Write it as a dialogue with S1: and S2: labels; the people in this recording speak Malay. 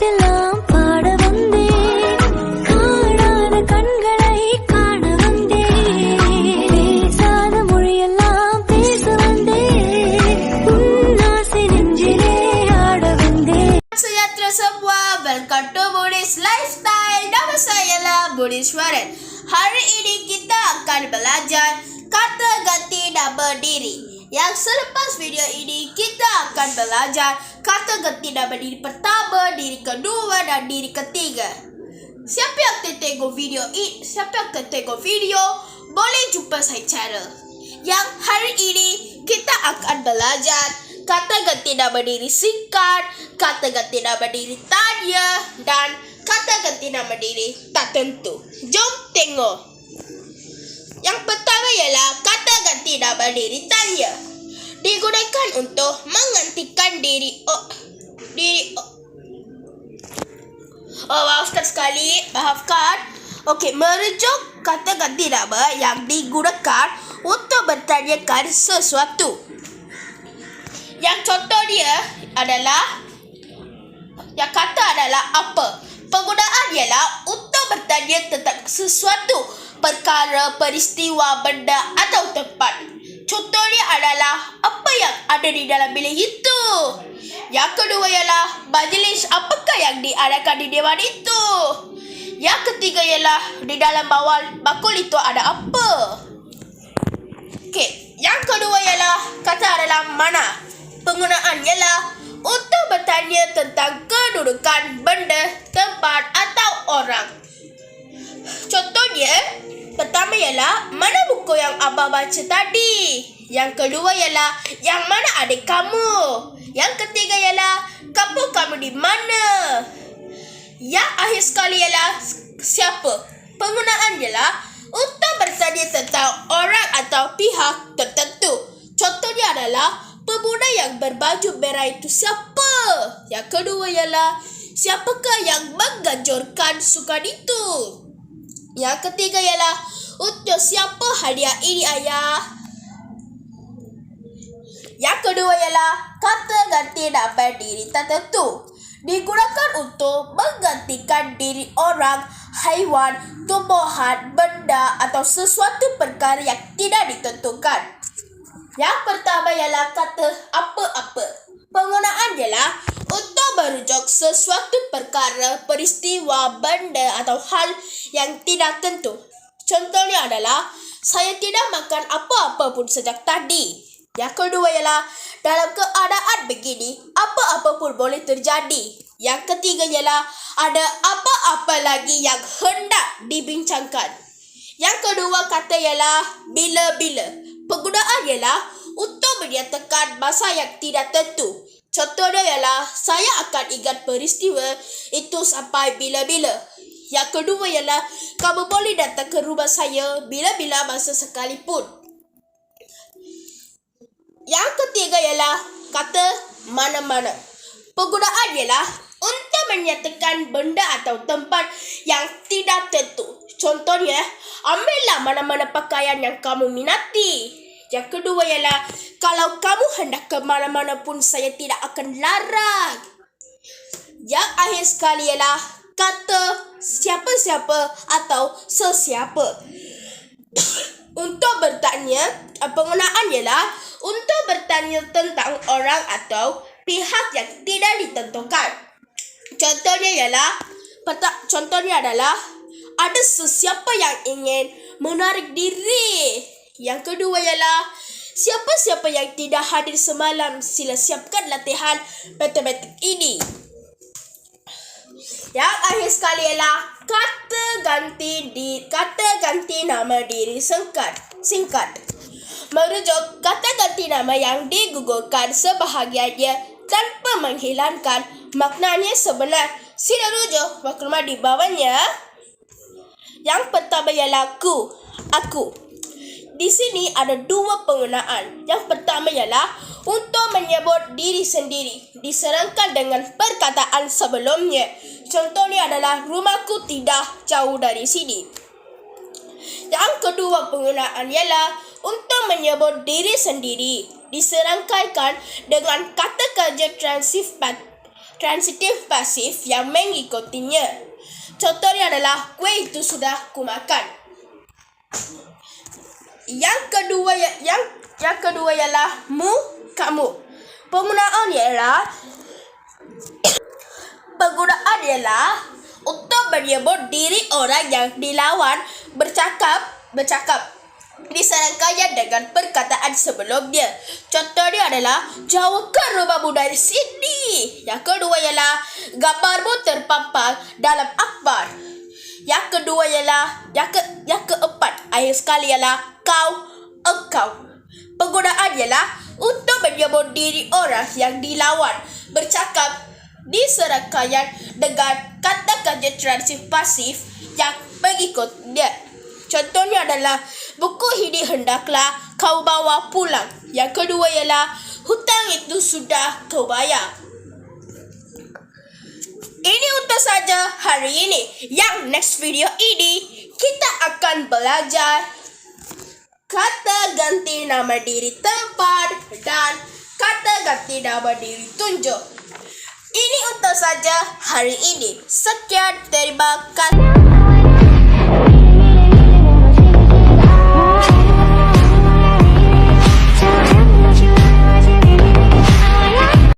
S1: பாட்டெல்லாம் பாட வந்தேன், காணாத கண்களை காண வந்தேன், பேசாத மொழியெல்லாம் பேச வந்தேன், உன் ஆசை நெஞ்சிலே ஆட வந்தேன்.
S2: Sejahtera semua, welcome to Buddhist Lifestyle. Nama saya lah Buddhiswaran. Hari ini kita akan belajar kata ganti nama diri. Yang selepas video ini kita akan belajar kata ganti nama diri pertama, diri kedua dan diri ketiga. Siapa yang tengok video ini? Siapa yang tengok video? Boleh jumpa saya channel. Yang hari ini kita akan belajar kata ganti nama diri singkat, kata ganti nama diri tanya, dan kata ganti nama diri tak tentu. Jom tengok. Yang pertama ialah kata ganti nama diri tanya. Digunakan untuk menggantikan maafkan sekali, maafkan. Okey, merujuk kata ganti nama yang digunakan untuk bertanyakan sesuatu. Yang contoh dia adalah, yang kata adalah apa. Penggunaan ialah untuk bertanya tentang sesuatu, perkara, peristiwa, benda atau tempat. Contohnya adalah apa yang ada di dalam bilik itu. Yang kedua ialah majlis apakah yang diadakan di dewan itu. Yang ketiga ialah di dalam bawah bakul itu ada apa. Okey, yang kedua ialah kata adalah mana. Penggunaan ialah untuk bertanya tentang kedudukan, benda, tempat atau orang. Contohnya, pertama ialah mana buku yang abah baca tadi. Yang kedua ialah yang mana adik kamu. Yang ketiga ialah kamu di mana. Yang akhir sekali ialah siapa. Penggunaan ialah untuk bertanya tentang orang atau pihak tertentu. Contohnya adalah pemuda yang berbaju merah itu siapa? Yang kedua ialah siapakah yang mengganjurkan sukan itu? Yang ketiga ialah untuk siapa hadiah ini ayah? Yang kedua ialah kata ganti nama diri tertentu. Digunakan untuk menggantikan diri orang, haiwan, tumbuhan, benda atau sesuatu perkara yang tidak ditentukan. Yang pertama ialah kata apa-apa. Penggunaan ialah untuk merujuk sesuatu perkara, peristiwa, benda atau hal yang tidak tentu. Contohnya adalah saya tidak makan apa-apa pun sejak tadi. Yang kedua ialah dalam keadaan begini, apa-apa pun boleh terjadi. Yang ketiga ialah ada apa-apa lagi yang hendak dibincangkan. Yang kedua kata ialah bila-bila. Penggunaan ialah untuk menyatakan masa yang tidak tentu. Contohnya ialah saya akan ingat peristiwa itu sampai bila-bila. Yang kedua ialah kamu boleh datang ke rumah saya bila-bila masa sekalipun. Yang ketiga ialah kata mana-mana. Penggunaan ialah untuk menyatakan benda atau tempat yang tidak tentu. Contohnya, ambillah mana-mana pakaian yang kamu minati. Yang kedua ialah kalau kamu hendak ke mana-mana pun saya tidak akan larang. Yang akhir sekali ialah kata siapa-siapa atau sesiapa. Untuk bertanya, penggunaan ialah untuk bertanya tentang orang atau pihak yang tidak ditentukan. Contohnya adalah ada sesiapa yang ingin menarik diri. Yang kedua ialah siapa-siapa yang tidak hadir semalam sila siapkan latihan matematik ini. Yang akhir sekali ialah kata ganti nama diri singkat. Merujuk kata ganti nama yang digugurkan sebahagiannya tanpa menghilangkan maknanya sebenar. Sila rujuk maklumat di bawahnya. Yang pertama ialah aku. Di sini ada dua penggunaan. Yang pertama ialah untuk menyebut diri sendiri diserangkan dengan perkataan sebelumnya. Contohnya adalah rumahku tidak jauh dari sini. Yang kedua penggunaan ialah untuk menyebut diri sendiri diserangkaikan dengan kata kerja transitif pasif yang mengikutinya. Contohnya adalah kue itu sudah kumakan. Yang kedua ialah mu, kamu. Penggunaan ialah untuk menyebut diri orang yang dilawan bercakap di serangkaian dengan perkataan sebelumnya. Contohnya adalah jauh ke rumahmu dari sini. Yang kedua ialah gambarmu terpampang dalam akhbar. Yang kedua ialah yang keempat akhir sekali ialah kau, engkau. Penggunaan ialah untuk menyebut diri orang yang dilawan bercakap di serangkaian dengan kata kerja transitif pasif yang mengikutnya. Contohnya adalah buku ini hendaklah kau bawa pulang. Yang kedua ialah hutang itu sudah kau bayar. Ini untuk saja hari ini. Yang next video ini kita akan belajar kata ganti nama diri tempat dan kata ganti nama diri tunjuk. Ini untuk saja hari ini. Sekian, terima kasih.